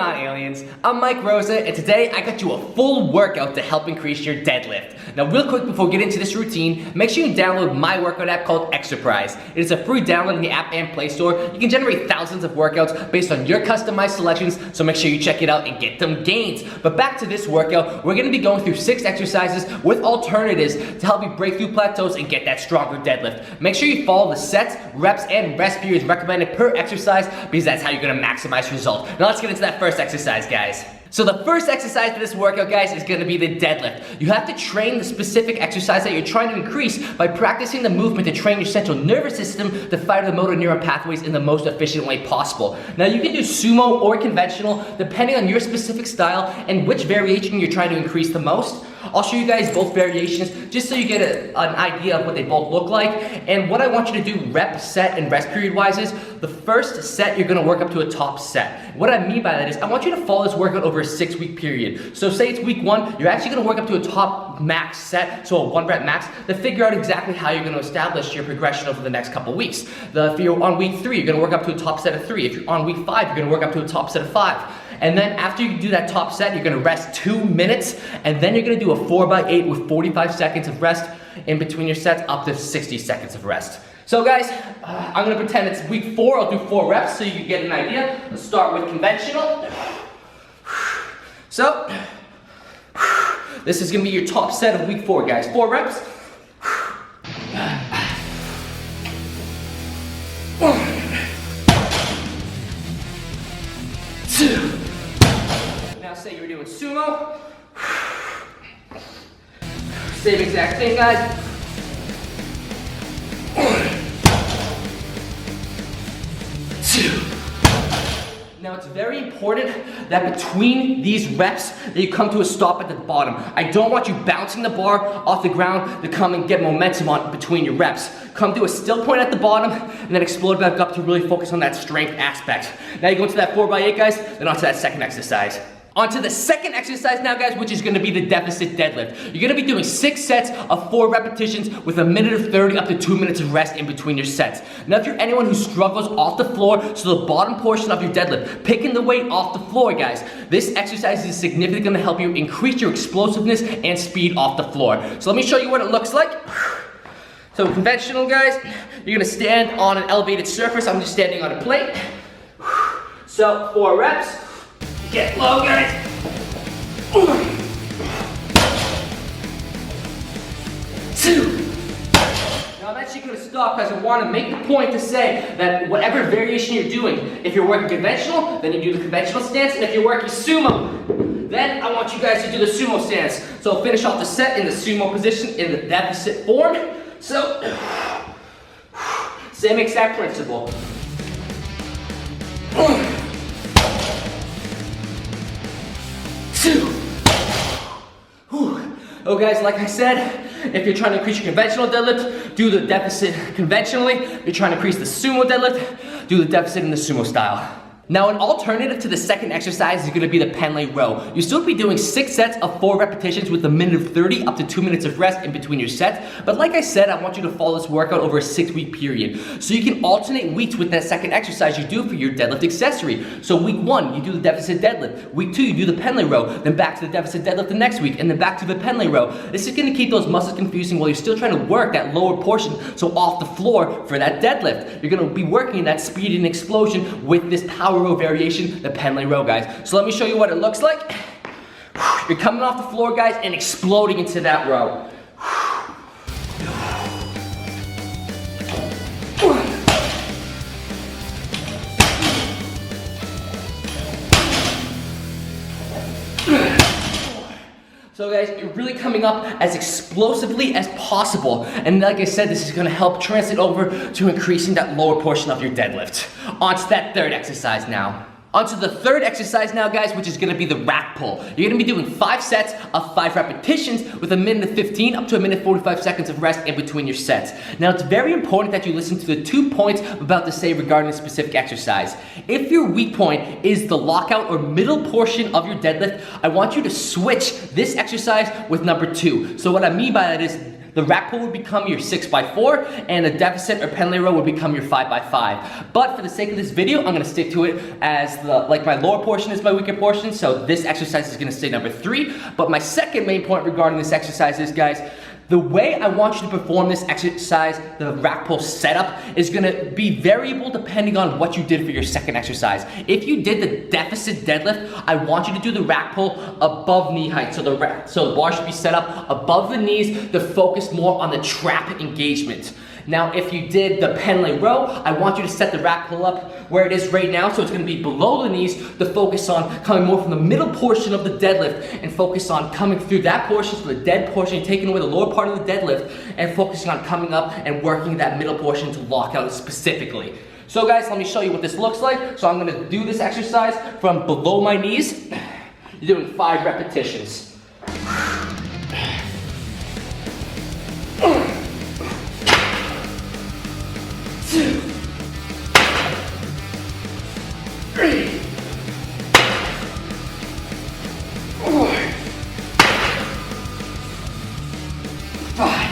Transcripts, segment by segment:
on, aliens? I'm Mike Rosa, and today I got you a full workout to help increase your deadlift. Now, real quick before we get into this routine, make sure you download my workout app called Exerprise. It is a free download in the App and Play Store. You can generate thousands of workouts based on your customized selections, so make sure you check it out and get them gains. But back to this workout, we're going to be going through 6 exercises with alternatives to help you break through plateaus and get that stronger deadlift. Make sure you follow the sets, reps, and rest periods recommended per exercise because that's how you're going to maximize results. Now let's get into that first exercise, guys. So the first exercise for this workout, guys, is going to be the deadlift. You have to train the specific exercise that you're trying to increase by practicing the movement to train your central nervous system to fire the motor neuron pathways in the most efficient way possible. Now you can do sumo or conventional depending on your specific style and which variation you're trying to increase the most. I'll show you guys both variations just so you get an idea of what they both look like. And what I want you to do rep, set, and rest period wise is the first set you're going to work up to a top set. What I mean by that is I want you to follow this workout over a 6-week period. So say it's week 1, you're actually going to work up to a top max set, so a 1 rep max, to figure out exactly how you're going to establish your progression over the next couple weeks. If you're on week 3, you're going to work up to a top set of 3. If you're on week 5, you're going to work up to a top set of 5. And then after you do that top set, you're gonna rest 2 minutes, and then you're gonna do a 4x8 with 45 seconds of rest in between your sets, up to 60 seconds of rest. So guys, I'm gonna pretend it's week 4, I'll do 4 reps so you can get an idea. Let's start with conventional. So, this is gonna be your top set of week 4, guys. 4 reps. 1, 2. Now say you're doing sumo. Same exact thing, guys. 1, 2. Now it's very important that between these reps that you come to a stop at the bottom. I don't want you bouncing the bar off the ground to come and get momentum on between your reps. Come to a still point at the bottom and then explode back up to really focus on that strength aspect. Now you go into that 4x8, guys, then onto that second exercise. Onto the second exercise now, guys, which is gonna be the deficit deadlift. You're gonna be doing 6 sets of 4 repetitions with 1 minute of 30 up to 2 minutes of rest in between your sets. Now, if you're anyone who struggles off the floor, so the bottom portion of your deadlift, picking the weight off the floor, guys, this exercise is significantly gonna help you increase your explosiveness and speed off the floor. So let me show you what it looks like. So conventional, guys, you're gonna stand on an elevated surface. I'm just standing on a plate. So 4 reps. Get low, guys. 1, 2. Now I'm actually going to stop because I want to make the point to say that whatever variation you're doing, if you're working conventional, then you do the conventional stance, and if you're working sumo, then I want you guys to do the sumo stance. So I'll finish off the set in the sumo position in the deficit form. So, same exact principle. 1, 2. Oh guys, like I said, if you're trying to increase your conventional deadlift, do the deficit conventionally. If you're trying to increase the sumo deadlift, do the deficit in the sumo style. Now, an alternative to the second exercise is gonna be the Pendlay row. You'll still be doing 6 sets of 4 repetitions with 1 minute of 30 up to 2 minutes of rest in between your sets. But like I said, I want you to follow this workout over a 6-week period. So you can alternate weeks with that second exercise you do for your deadlift accessory. So week 1, you do the deficit deadlift. Week 2, you do the Pendlay row. Then back to the deficit deadlift the next week, and then back to the Pendlay row. This is gonna keep those muscles confusing while you're still trying to work that lower portion, so off the floor for that deadlift. You're gonna be working that speed and explosion with this power row variation, the Pendlay row, guys. So let me show you what it looks like. You're coming off the floor, guys, and exploding into that row. So guys, you're really coming up as explosively as possible. And like I said, this is gonna help translate over to increasing that lower portion of your deadlift. On to that third exercise now. Onto the third exercise now, guys, which is gonna be the rack pull. You're gonna be doing 5 sets of 5 repetitions with 1 minute 15 up to 1 minute 45 seconds of rest in between your sets. Now, it's very important that you listen to the 2 points I'm about to say regarding a specific exercise. If your weak point is the lockout or middle portion of your deadlift, I want you to switch this exercise with number 2. So what I mean by that is the rack pull would become your 6x4, and a deficit or Pendlay row would become your 5x5. But for the sake of this video, I'm gonna stick to it as like my lower portion is my weaker portion, so this exercise is gonna stay number 3. But my second main point regarding this exercise is, guys, the way I want you to perform this exercise, the rack pull setup, is gonna be variable depending on what you did for your second exercise. If you did the deficit deadlift, I want you to do the rack pull above knee height. So the bar should be set up above the knees to focus more on the trap engagement. Now, if you did the Pendlay row, I want you to set the rack pull up where it is right now, so it's gonna be below the knees to focus on coming more from the middle portion of the deadlift and focus on coming through that portion, so the dead portion, taking away the lower part of the deadlift and focusing on coming up and working that middle portion to lock out specifically. So guys, let me show you what this looks like. So I'm gonna do this exercise from below my knees. You're doing 5 repetitions. 2, 3, 4, 5.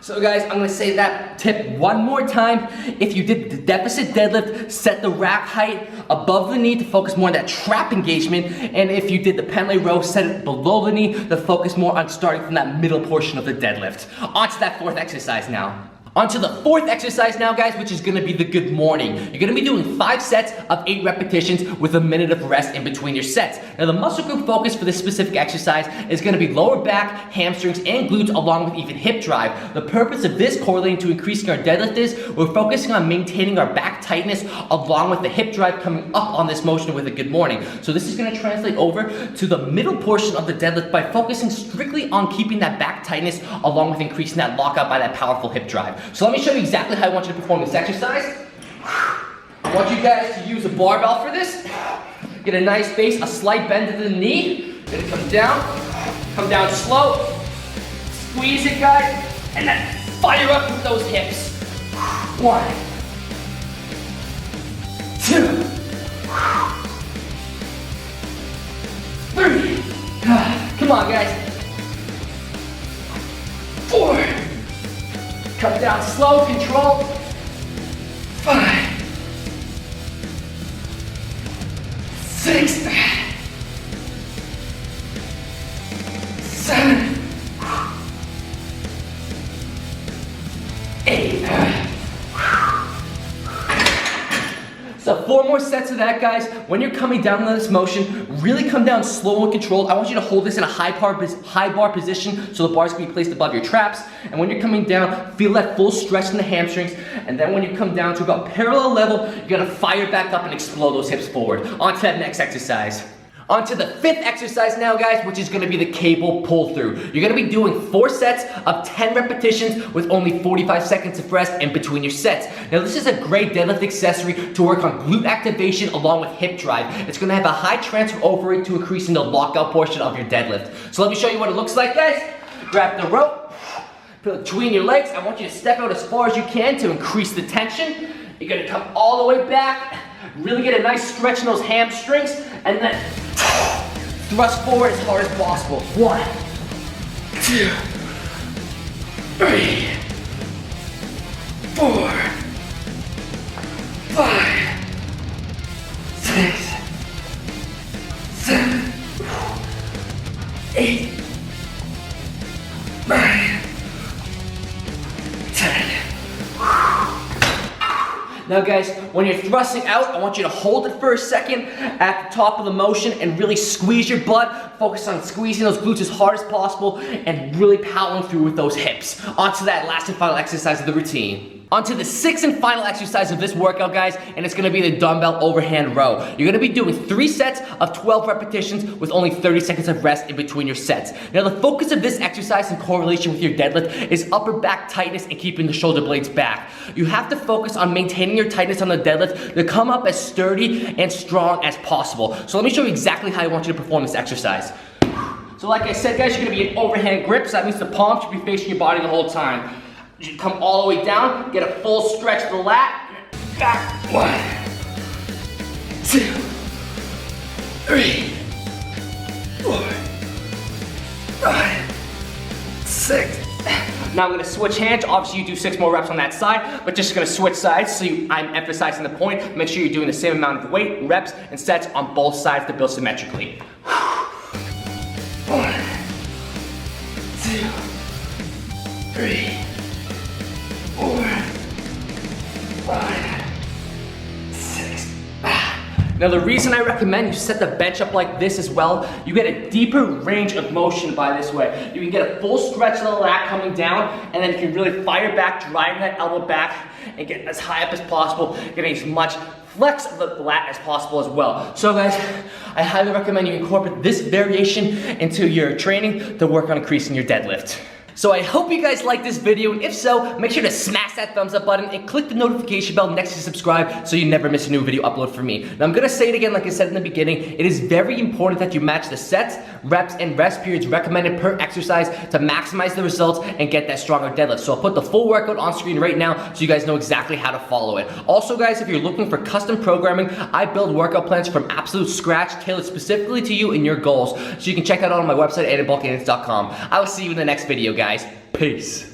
So guys, I'm gonna say that tip one more time. If you did the deficit deadlift, set the rack height above the knee to focus more on that trap engagement. And if you did the Pendlay row, set it below the knee to focus more on starting from that middle portion of the deadlift. On to that 4th exercise now. On to the 4th exercise now, guys, which is gonna be the good morning. You're gonna be doing 5 sets of 8 repetitions with a minute of rest in between your sets. Now, the muscle group focus for this specific exercise is gonna be lower back, hamstrings, and glutes, along with even hip drive. The purpose of this, correlating to increasing our deadlift, is we're focusing on maintaining our back tightness along with the hip drive coming up on this motion with a good morning. So this is gonna translate over to the middle portion of the deadlift by focusing strictly on keeping that back tightness along with increasing that lockout by that powerful hip drive. So let me show you exactly how I want you to perform this exercise. I want you guys to use a barbell for this. Get a nice base, a slight bend to the knee. Gonna come down slow. Squeeze it, guys, and then fire up with those hips. 1, 2, 3. Come on, guys. 4. Come down slow, control. 5, 6, 7, 8. So 4 more sets of that, guys. When you're coming down on this motion, really come down slow and controlled. I want you to hold this in a high bar position, so the bar's gonna be placed above your traps. And when you're coming down, feel that full stretch in the hamstrings. And then when you come down to about parallel level, you're gonna fire back up and explode those hips forward. On to that next exercise. On to the 5th exercise now, guys, which is gonna be the cable pull through. You're gonna be doing 4 sets of 10 repetitions with only 45 seconds of rest in between your sets. Now, this is a great deadlift accessory to work on glute activation along with hip drive. It's gonna have a high transfer over rate to increasing the lockout portion of your deadlift. So let me show you what it looks like, guys. Grab the rope, put it between your legs. I want you to step out as far as you can to increase the tension. You're gonna come all the way back, really get a nice stretch in those hamstrings, and then thrust forward as hard as possible. 1, 2, 3, 4, 5, 6, 7, 8, 9, 10. Now guys, when you're thrusting out, I want you to hold it for a second at the top of the motion and really squeeze your butt. Focus on squeezing those glutes as hard as possible and really powering through with those hips. On to that last and final exercise of the routine. On to the 6th and final exercise of this workout, guys, and it's gonna be the dumbbell overhand row. You're gonna be doing 3 sets of 12 repetitions with only 30 seconds of rest in between your sets. Now, the focus of this exercise in correlation with your deadlift is upper back tightness and keeping the shoulder blades back. You have to focus on maintaining your tightness on the deadlift to come up as sturdy and strong as possible. So let me show you exactly how I want you to perform this exercise. So like I said, guys, you're gonna be in overhand grip, so that means the palm should be facing your body the whole time. You should come all the way down, get a full stretch of the lat, back. 1, 2, 3, 4, 5, 6. Now I'm gonna switch hands. Obviously you do 6 more reps on that side, but just gonna switch sides so I'm emphasizing the point. Make sure you're doing the same amount of weight, reps, and sets on both sides to build symmetrically. 1, 2, 3, 4, 5, 6. Now the reason I recommend you set the bench up like this as well, you get a deeper range of motion by this way. You can get a full stretch of the lat coming down, and then you can really fire back, driving that elbow back, and get as high up as possible, getting as much flex of the lat as possible as well. So guys, I highly recommend you incorporate this variation into your training to work on increasing your deadlift. So I hope you guys liked this video, and if so, make sure to smash that thumbs up button and click the notification bell next to subscribe so you never miss a new video upload from me. Now I'm gonna say it again like I said in the beginning, it is very important that you match the sets, reps, and rest periods recommended per exercise to maximize the results and get that stronger deadlift. So I'll put the full workout on screen right now so you guys know exactly how to follow it. Also guys, if you're looking for custom programming, I build workout plans from absolute scratch, tailored specifically to you and your goals. So you can check that out on my website, anabolic.com. I will see you in the next video, guys. Peace.